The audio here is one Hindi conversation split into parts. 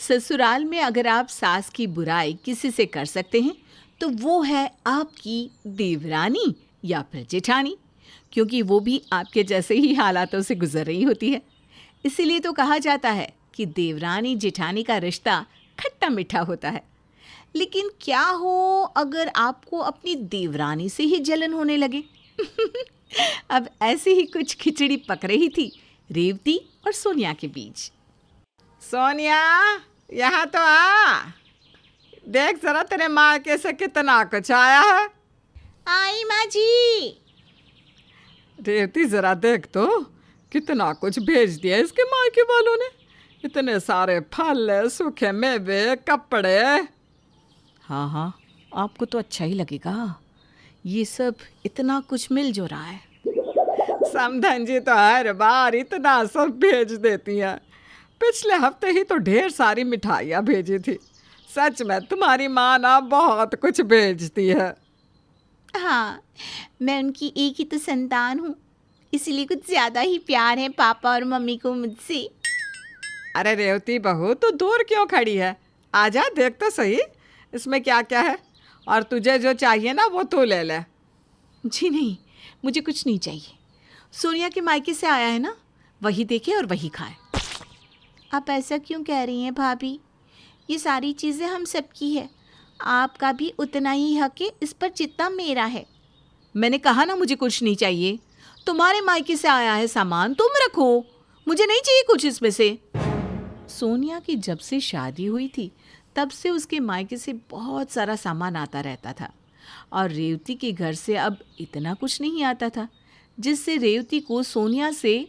ससुराल में अगर आप सास की बुराई किसी से कर सकते हैं तो वो है आपकी देवरानी या फिर जेठानी, क्योंकि वो भी आपके जैसे ही हालातों से गुजर रही होती है। इसीलिए तो कहा जाता है कि देवरानी जेठानी का रिश्ता खट्टा मीठा होता है। लेकिन क्या हो अगर आपको अपनी देवरानी से ही जलन होने लगे? अब ऐसे ही कुछ खिचड़ी पक रही थी रेवती और सोनिया के बीच। सोनिया, यहाँ तो आ। देख जरा तेरे मायके से कितना कुछ आया है। आई माँ जी। रेवती जरा देख तो, कितना कुछ भेज दिया इसके मायके वालों ने। इतने सारे फल, सूखे मेवे, कपड़े। हाँ, आपको तो अच्छा ही लगेगा। ये सब इतना कुछ मिल जो रहा है। समधन जी तो हर बार इतना सब भेज देती हैं। पिछले हफ्ते ही तो ढेर सारी मिठाइयाँ भेजी थी। सच में तुम्हारी माँ ना बहुत कुछ भेजती है। हाँ, मैं उनकी एक ही तो संतान हूँ, इसलिए कुछ ज़्यादा ही प्यार है पापा और मम्मी को मुझसे। अरे रेवती बहू, तू दूर क्यों खड़ी है? आजा, देख तो सही इसमें क्या क्या है, और तुझे जो चाहिए ना वो तू ले ले। जी नहीं, मुझे कुछ नहीं चाहिए। सोनिया के मायके से आया है ना, वही देखे और वही खाए। आप ऐसा क्यों कह रही हैं भाभी? ये सारी चीज़ें हम सबकी है, आपका भी उतना ही हक है इस पर जितना मेरा है। मैंने कहा ना मुझे कुछ नहीं चाहिए। तुम्हारे मायके से आया है सामान, तुम रखो, मुझे नहीं चाहिए कुछ इसमें से। सोनिया की जब से शादी हुई थी तब से उसके मायके से बहुत सारा सामान आता रहता था, और रेवती के घर से अब इतना कुछ नहीं आता था, जिससे रेवती को सोनिया से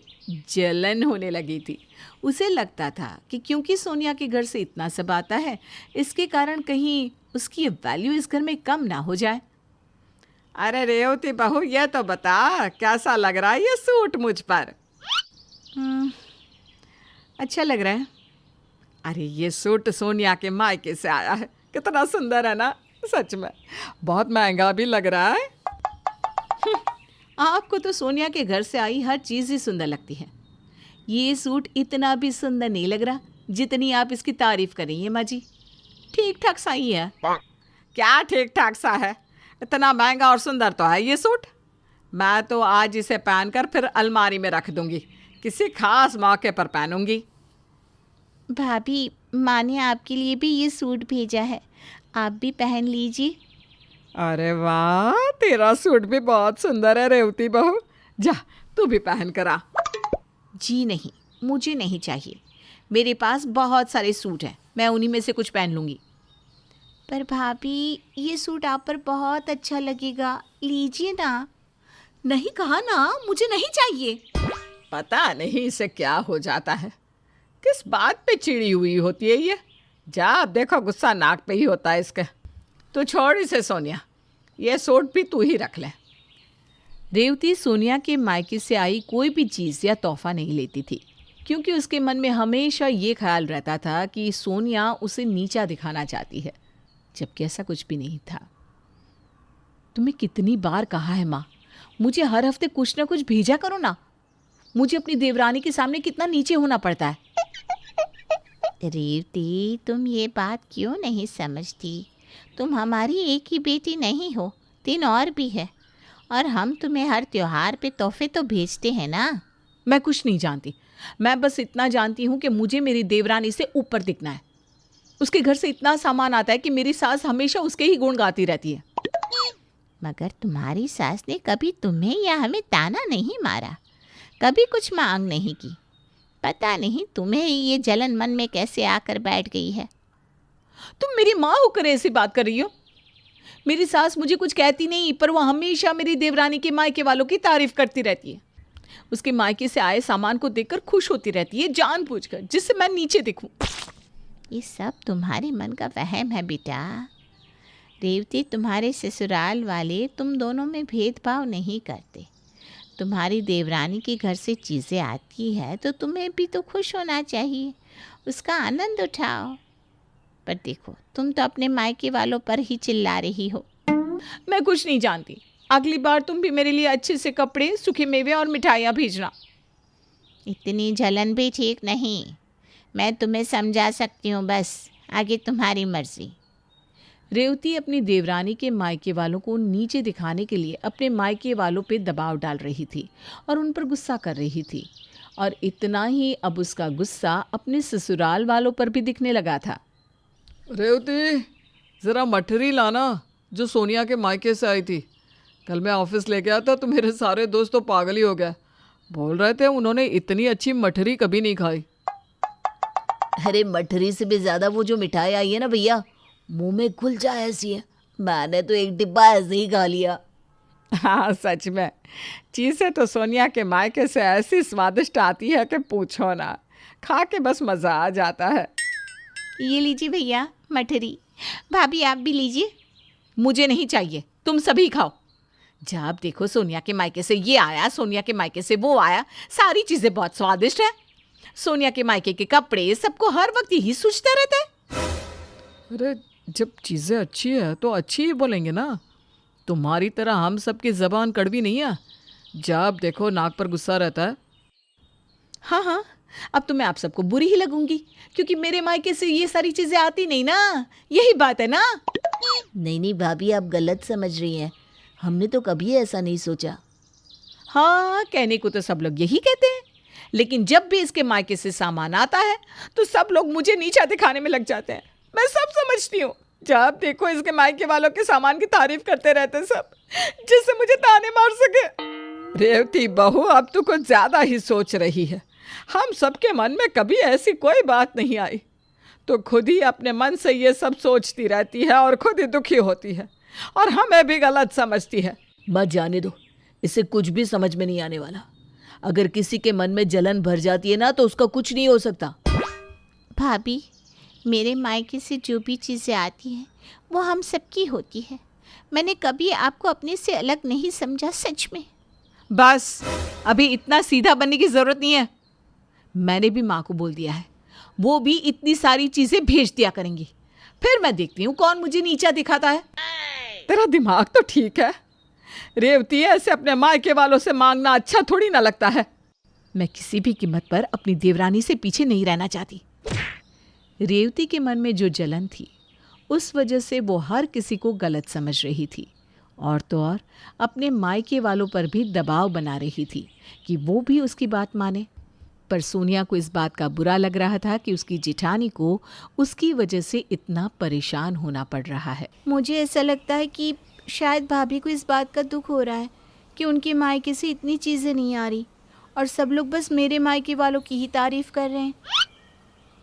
जलन होने लगी थी। उसे लगता था कि क्योंकि सोनिया के घर से इतना सब आता है, इसके कारण कहीं उसकी वैल्यू इस घर में कम ना हो जाए। अरे रेवती बहू, ये तो बता कैसा लग रहा है ये सूट मुझ पर? अच्छा लग रहा है। अरे ये सूट सोनिया के मायके से आया है, कितना सुंदर है ना। सच में बहुत महंगा भी लग रहा है। आपको तो सोनिया के घर से आई हर चीज़ ही सुंदर लगती है। ये सूट इतना भी सुंदर नहीं लग रहा जितनी आप इसकी तारीफ कर रही हैं माँ जी। ठीक ठाक सा ही है। क्या ठीक ठाक सा है? इतना महंगा और सुंदर तो है ये सूट। मैं तो आज इसे पहनकर फिर अलमारी में रख दूंगी, किसी खास मौके पर पहनूंगी। भाभी, माँ ने आपके लिए भी ये सूट भेजा है, आप भी पहन लीजिए। अरे वाह, तेरा सूट भी बहुत सुंदर है रेवती बहू। जा, तू भी पहन कर आ। जी नहीं, मुझे नहीं चाहिए। मेरे पास बहुत सारे सूट हैं, मैं उन्हीं में से कुछ पहन लूँगी। पर भाभी, ये सूट आप पर बहुत अच्छा लगेगा, लीजिए ना। नहीं कहा ना, मुझे नहीं चाहिए। पता नहीं इसे क्या हो जाता है, किस बात पे चिड़ी हुई होती है ये। जा, अब देखो गुस्सा नाक पे ही होता है इसके। तो छोड़ इसे सोनिया, ये सूट भी तू ही रख ले। रेवती सोनिया के मायके से आई कोई भी चीज़ या तोहफा नहीं लेती थी, क्योंकि उसके मन में हमेशा ये ख्याल रहता था कि सोनिया उसे नीचा दिखाना चाहती है, जबकि ऐसा कुछ भी नहीं था। तुम्हें कितनी बार कहा है माँ, मुझे हर हफ्ते कुछ ना कुछ भेजा करो ना। मुझे अपनी देवरानी के सामने कितना नीचे होना पड़ता है। रेवती, तुम ये बात क्यों नहीं समझती? तुम हमारी एक ही बेटी नहीं हो, 3 और भी है, और हम तुम्हें हर त्योहार पे तोहफे तो भेजते हैं ना। मैं कुछ नहीं जानती, मैं बस इतना जानती हूँ कि मुझे मेरी देवरानी से ऊपर दिखना है। उसके घर से इतना सामान आता है कि मेरी सास हमेशा उसके ही गुण गाती रहती है। मगर तुम्हारी सास ने कभी तुम्हें या हमें ताना नहीं मारा, कभी कुछ मांग नहीं की। पता नहीं तुम्हें ये जलन मन में कैसे आकर बैठ गई है। तुम मेरी माँ होकर ऐसी बात कर रही हो? मेरी सास मुझे कुछ कहती नहीं, पर वो हमेशा मेरी देवरानी के मायके वालों की तारीफ करती रहती है। उसके मायके से आए सामान को देखकर खुश होती रहती है, जानबूझकर, जिससे मैं नीचे दिखूं। ये सब तुम्हारे मन का वहम है बेटा। रेवती, तुम्हारे ससुराल वाले तुम दोनों में भेदभाव नहीं करते। तुम्हारी देवरानी के घर से चीज़ें आती है तो तुम्हें भी तो खुश होना चाहिए, उसका आनंद उठाओ। पर देखो, तुम तो अपने मायके वालों पर ही चिल्ला रही हो। मैं कुछ नहीं जानती। अगली बार तुम भी मेरे लिए अच्छे से कपड़े, सूखे मेवे और मिठाइयाँ भेजना। इतनी जलन भी ठीक नहीं। मैं तुम्हें समझा सकती हूँ, बस आगे तुम्हारी मर्जी। रेवती अपनी देवरानी के मायके वालों को नीचे दिखाने के लिए अपने मायके वालों पे दबाव डाल रही थी और उन पर गुस्सा कर रही थी। और इतना ही अब उसका गुस्सा अपने ससुराल वालों पर भी दिखने लगा था। रेवती, ज़रा मठरी लाना जो सोनिया के मायके से आई थी। कल मैं ऑफिस लेके आया था तो मेरे सारे दोस्त तो पागल ही हो गए। बोल रहे थे उन्होंने इतनी अच्छी मठरी कभी नहीं खाई। अरे मठरी से भी ज्यादा वो जो मिठाई आई है ना भैया, मुंह में घुल जाए ऐसी है। मैंने तो एक डिब्बा ऐसे ही खा लिया। हाँ सच में, चीज़ें तो सोनिया के मायके से ऐसी स्वादिष्ट आती है कि पूछो ना, खा के बस मज़ा आ जाता है। ये लीजिए भैया मठरी, भाभी आप भी लीजिए। मुझे नहीं चाहिए, तुम सभी खाओ। जब देखो सोनिया के मायके से ये आया, सोनिया के मायके से वो आया, सारी चीज़ें बहुत स्वादिष्ट है। सोनिया के मायके के कपड़े, सबको हर वक्त यही सोचते रहते हैं। अरे जब चीज़ें अच्छी है तो अच्छी ही बोलेंगे ना। तुम्हारी तरह हम सबकी ज़बान कड़वी नहीं है, जब देखो नाक पर गुस्सा रहता है। हाँ हाँ, अब तो मैं आप सबको बुरी ही लगूंगी क्योंकि मेरे मायके से ये सारी चीज़ें आती नहीं ना, यही बात है ना। नहीं नहीं भाभी, आप गलत समझ रही हैं। हमने तो कभी ऐसा नहीं सोचा। हाँ, कहने को तो सब लोग यही कहते हैं, लेकिन जब भी इसके मायके से सामान आता है तो सब लोग मुझे नीचा दिखाने में लग जाते हैं। मैं सब समझती हूँ, जब देखो इसके मायके वालों के सामान की तारीफ करते रहते सब, जिससे मुझे ताने मार सके। रेवती बहू, अब तो कुछ ज़्यादा ही सोच रही है। हम सबके मन में कभी ऐसी कोई बात नहीं आई, तो खुद ही अपने मन से ये सब सोचती रहती है और खुद ही दुखी होती है और हमें भी गलत समझती है। मत जाने दो, इसे कुछ भी समझ में नहीं आने वाला। अगर किसी के मन में जलन भर जाती है ना तो उसका कुछ नहीं हो सकता। भाभी, मेरे मायके से जो भी चीज़ें आती हैं वो हम सबकी होती है। मैंने कभी आपको अपने से अलग नहीं समझा, सच में। बस अभी इतना सीधा बनने की ज़रूरत नहीं है। मैंने भी माँ को बोल दिया है, वो भी इतनी सारी चीज़ें भेज दिया करेंगी। फिर मैं देखती हूँ कौन मुझे नीचा दिखाता है। तेरा दिमाग तो ठीक है रेवती, ऐसे अपने मायके वालों से मांगना अच्छा थोड़ी ना लगता है। मैं किसी भी कीमत पर अपनी देवरानी से पीछे नहीं रहना चाहती। रेवती के मन में जो जलन थी, उस वजह से वो हर किसी को गलत समझ रही थी और तो और अपने मायके वालों पर भी दबाव बना रही थी कि वो भी उसकी बात माने। पर सोनिया को इस बात का बुरा लग रहा था कि उसकी जेठानी को उसकी वजह से इतना परेशान होना पड़ रहा है। मुझे ऐसा लगता है कि शायद भाभी को इस बात का दुख हो रहा है कि उनके मायके से इतनी चीज़ें नहीं आ रही और सब लोग बस मेरे मायके वालों की ही तारीफ़ कर रहे हैं।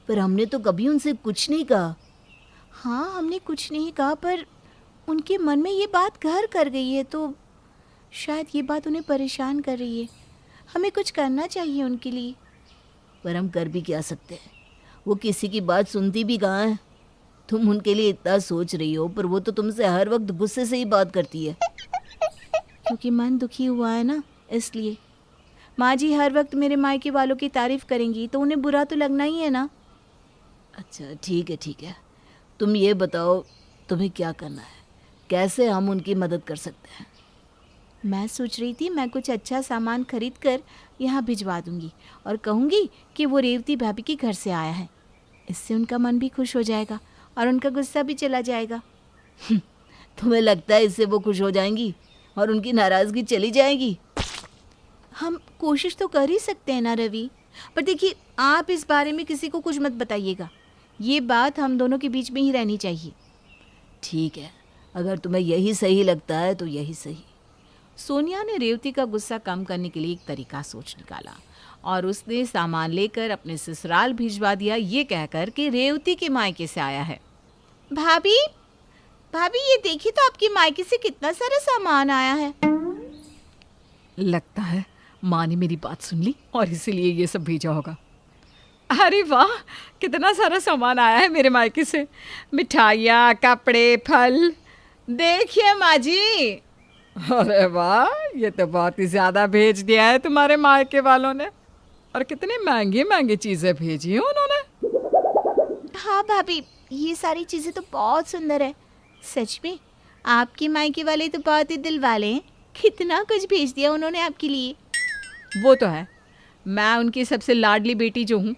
पर हमने तो कभी उनसे कुछ नहीं कहा। हाँ, हमने कुछ नहीं कहा, पर उनके मन में ये बात घर कर गई है, तो शायद ये बात उन्हें परेशान कर रही है। हमें कुछ करना चाहिए उनके लिए। पर हम कर भी क्या सकते हैं, वो किसी की बात सुनती भी कहाँ है। तुम उनके लिए इतना सोच रही हो, पर वो तो तुमसे हर वक्त गुस्से से ही बात करती है। क्योंकि मन दुखी हुआ है ना, इसलिए। माँ जी हर वक्त मेरे मायके वालों की तारीफ़ करेंगी तो उन्हें बुरा तो लगना ही है ना। अच्छा ठीक है, तुम ये बताओ तुम्हें क्या करना है, कैसे हम उनकी मदद कर सकते हैं। मैं सोच रही थी मैं कुछ अच्छा सामान खरीद कर यहाँ भिजवा दूँगी और कहूँगी कि वो रेवती भाभी के घर से आया है। इससे उनका मन भी खुश हो जाएगा और उनका गुस्सा भी चला जाएगा। तुम्हें लगता है इससे वो खुश हो जाएंगी और उनकी नाराज़गी चली जाएगी? हम कोशिश तो कर ही सकते हैं ना रवि। पर देखिए, आप इस बारे में किसी को कुछ मत बताइएगा। ये बात हम दोनों के बीच में ही रहनी चाहिए। ठीक है, अगर तुम्हें यही सही लगता है तो यही सही। सोनिया ने रेवती का गुस्सा कम करने के लिए एक तरीका सोच निकाला और उसने सामान लेकर अपने ससुराल भिजवा दिया, ये कहकर कि रेवती के मायके से आया है। भाभी, ये देखिए तो आपकी मायके से कितना सारा सामान आया है। लगता है माँ ने मेरी बात सुन ली और इसीलिए ये सब भेजा होगा। अरे वाह, कितना सारा सामान आया है मेरे मायके से। मिठाइयाँ, कपड़े, फल। देखिए माँ जी। अरे वाह, ये तो बहुत ही ज़्यादा भेज दिया है तुम्हारे मायके वालों ने। और कितनी महंगी महंगी चीज़ें भेजी हैं उन्होंने। हाँ भाभी, ये सारी चीज़ें तो बहुत सुंदर है। सच में आपके मायके वाले तो बहुत ही दिल वाले हैं। कितना कुछ भेज दिया उन्होंने आपके लिए। वो तो है, मैं उनकी सबसे लाडली बेटी जो हूँ।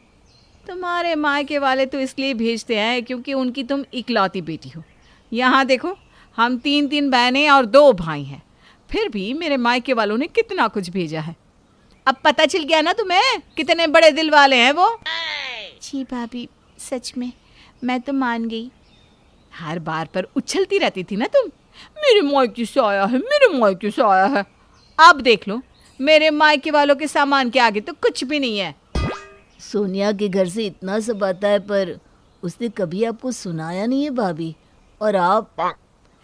तुम्हारे मायके वाले तो इसलिए भेजते हैं क्योंकि उनकी तुम इकलौती बेटी हो। यहाँ देखो, हम 3 बहनें और 2 भाई हैं, फिर भी मेरे मायके वालों ने कितना कुछ भेजा है। अब पता चल गया ना तुम्हें कितने बड़े दिल वाले हैं वो। जी भाभी, सच में मैं तो मान गई। हर बार पर उछलती रहती थी ना तुम, मेरे मायके से आया है, मेरे मायके से आया है। अब देख लो, मेरे मायके वालों के सामान के आगे तो कुछ भी नहीं है। सोनिया के घर से इतना सब आता है पर उसने कभी आपको सुनाया नहीं है भाभी। और आप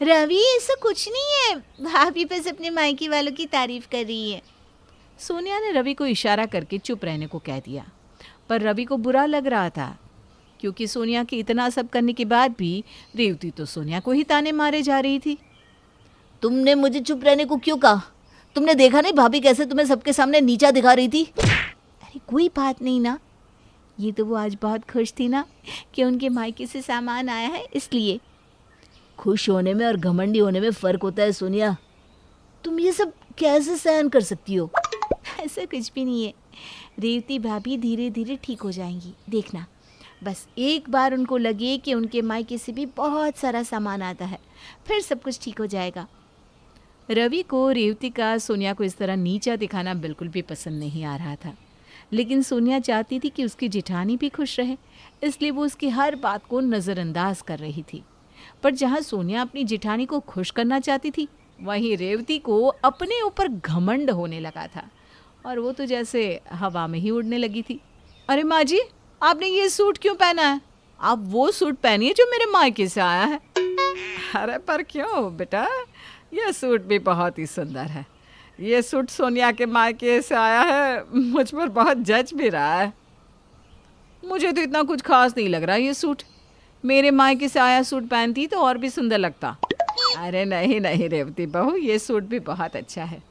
रवि, ऐसा कुछ नहीं है, भाभी बस अपने मायके वालों की तारीफ कर रही है। सोनिया ने रवि को इशारा करके चुप रहने को कह दिया, पर रवि को बुरा लग रहा था क्योंकि सोनिया के इतना सब करने के बाद भी रेवती तो सोनिया को ही ताने मारे जा रही थी। तुमने मुझे चुप रहने को क्यों कहा? तुमने देखा नहीं भाभी कैसे तुम्हें सबके सामने नीचा दिखा रही थी? अरे कोई बात नहीं ना, ये तो वो आज बहुत खुश थी ना कि उनके मायके से सामान आया है, इसलिए। खुश होने में और घमंडी होने में फ़र्क होता है सोनिया। तुम ये सब कैसे सहन कर सकती हो? ऐसा कुछ भी नहीं है, रेवती भाभी धीरे धीरे ठीक हो जाएंगी, देखना। बस एक बार उनको लगे कि उनके मायके से भी बहुत सारा सामान आता है, फिर सब कुछ ठीक हो जाएगा। रवि को रेवती का सोनिया को इस तरह नीचा दिखाना बिल्कुल भी पसंद नहीं आ रहा था, लेकिन सोनिया चाहती थी कि उसकी जेठानी भी खुश रहे, इसलिए वो उसकी हर बात को नज़रअंदाज कर रही थी। पर जहाँ सोनिया अपनी जेठानी को खुश करना चाहती थी, वहीं रेवती को अपने ऊपर घमंड होने लगा था और वो तो जैसे हवा में ही उड़ने लगी थी। अरे माँ जी, आपने ये सूट क्यों पहना है? आप वो सूट पहनिए जो मेरे मायके से आया है। अरे पर क्यों बेटा, ये सूट भी बहुत ही सुंदर है। ये सूट सोनिया के मायके से आया है, मुझ पर बहुत जच भी रहा है। मुझे तो इतना कुछ खास नहीं लग रहा ये सूट। मेरे मायके से आया सूट पहनती तो और भी सुंदर लगता। अरे नहीं नहीं रेवती बहू, ये सूट भी बहुत अच्छा है।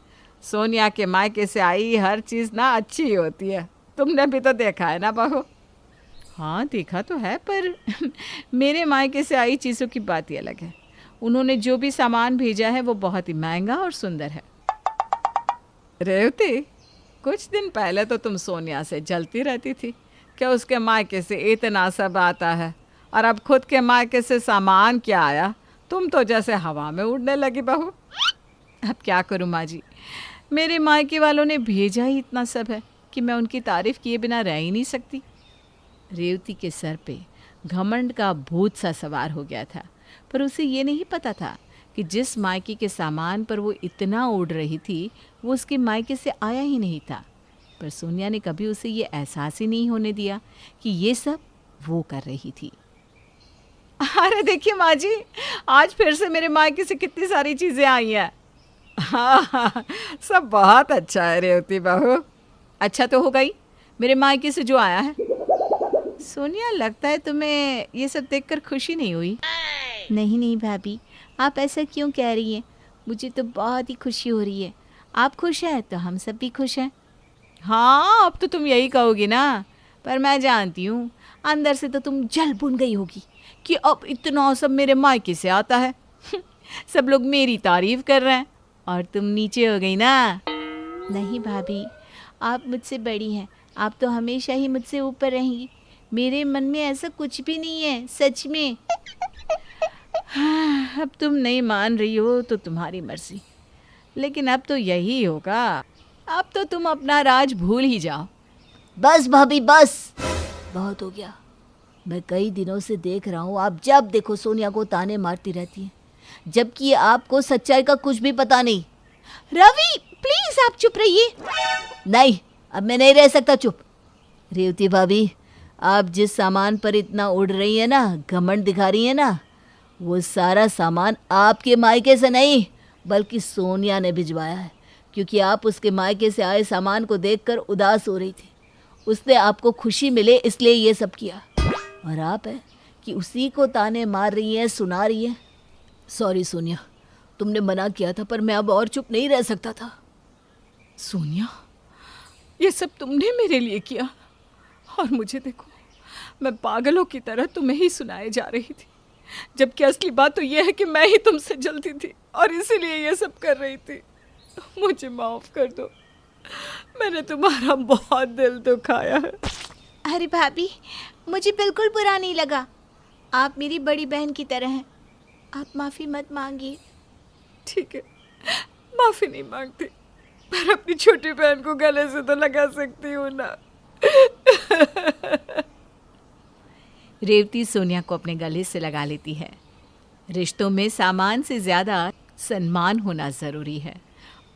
सोनिया के मायके से आई हर चीज़ ना अच्छी होती है, तुमने भी तो देखा है ना बहू। हाँ देखा तो है, पर मेरे मायके से आई चीज़ों की बात ही अलग है। उन्होंने जो भी सामान भेजा है वो बहुत ही महंगा और सुंदर है। रेवती, कुछ दिन पहले तो तुम सोनिया से जलती रहती थी कि उसके मायके से इतना सब आता है, और अब खुद के मायके से सामान क्या आया, तुम तो जैसे हवा में उड़ने लगी बहू। अब क्या करूँ माँ जी, मेरे मायके वालों ने भेजा ही इतना सब है कि मैं उनकी तारीफ़ किए बिना रह ही नहीं सकती। रेवती के सर पे घमंड का भूत सा सवार हो गया था, पर उसे ये नहीं पता था कि जिस मायके के सामान पर वो इतना उड़ रही थी वो उसके मायके से आया ही नहीं था। पर सोनिया ने कभी उसे ये एहसास ही नहीं होने दिया कि ये सब वो कर रही थी। अरे देखिए माँ जी, आज फिर से मेरे मायके से कितनी सारी चीज़ें आई हैं। हाँ, सब बहुत अच्छा है रेवती बहू। अच्छा तो हो गई मेरे मायके से जो आया है। सोनिया, लगता है तुम्हें ये सब देखकर खुशी नहीं हुई। नहीं नहीं भाभी, आप ऐसा क्यों कह रही हैं? मुझे तो बहुत ही खुशी हो रही है। आप खुश हैं तो हम सब भी खुश हैं। हाँ, अब तो तुम यही कहोगी ना, पर मैं जानती हूँ अंदर से तो तुम जल भुन गई होगी कि अब इतना सब मेरे मायके से आता है। सब लोग मेरी तारीफ कर रहे हैं और तुम नीचे हो गई ना। नहीं भाभी, आप मुझसे बड़ी हैं, आप तो हमेशा ही मुझसे ऊपर रहेंगी। मेरे मन में ऐसा कुछ भी नहीं है, सच में। हाँ, अब तुम नहीं मान रही हो तो तुम्हारी मर्जी, लेकिन अब तो यही होगा। अब तो तुम अपना राज भूल ही जाओ। बस भाभी बस, बहुत हो गया। मैं कई दिनों से देख रहा हूँ आप जब देखो सोनिया को ताने मारती रहती हैं, जबकि आपको सच्चाई का कुछ भी पता नहीं। रवि प्लीज आप चुप रहिए। नहीं, अब मैं नहीं रह सकता चुप। रेवती भाभी, आप जिस सामान पर इतना उड़ रही है ना, घमंड दिखा रही है ना, वो सारा सामान आपके मायके से नहीं बल्कि सोनिया ने भिजवाया है, क्योंकि आप उसके मायके से आए सामान को देखकर उदास हो रही थी। उसने आपको खुशी मिले इसलिए ये सब किया, और आप है कि उसी को ताने मार रही हैं, सुना रही हैं। सॉरी सोनिया, तुमने मना किया था पर मैं अब और चुप नहीं रह सकता था। सोनिया, ये सब तुमने मेरे लिए किया और मुझे देखो, मैं पागलों की तरह तुम्हें ही सुनाए जा रही थी, जबकि असली बात तो यह है कि मैं ही तुमसे जलती थी और इसीलिए ये सब कर रही थी। मुझे माफ़ कर दो, मैंने तुम्हारा बहुत दिल दुखाया है। अरे भाभी, मुझे बिल्कुल बुरा नहीं लगा। आप मेरी बड़ी बहन की तरह हैं। आप माफ़ी मत मांगिए। ठीक है, माफ़ी नहीं मांगती, पर अपनी छोटी बहन को गले से तो लगा सकती हूँ ना। रेवती सोनिया को अपने गले से लगा लेती है। रिश्तों में सामान से ज़्यादा सम्मान होना ज़रूरी है,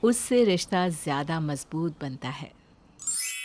उससे रिश्ता ज़्यादा मजबूत बनता है।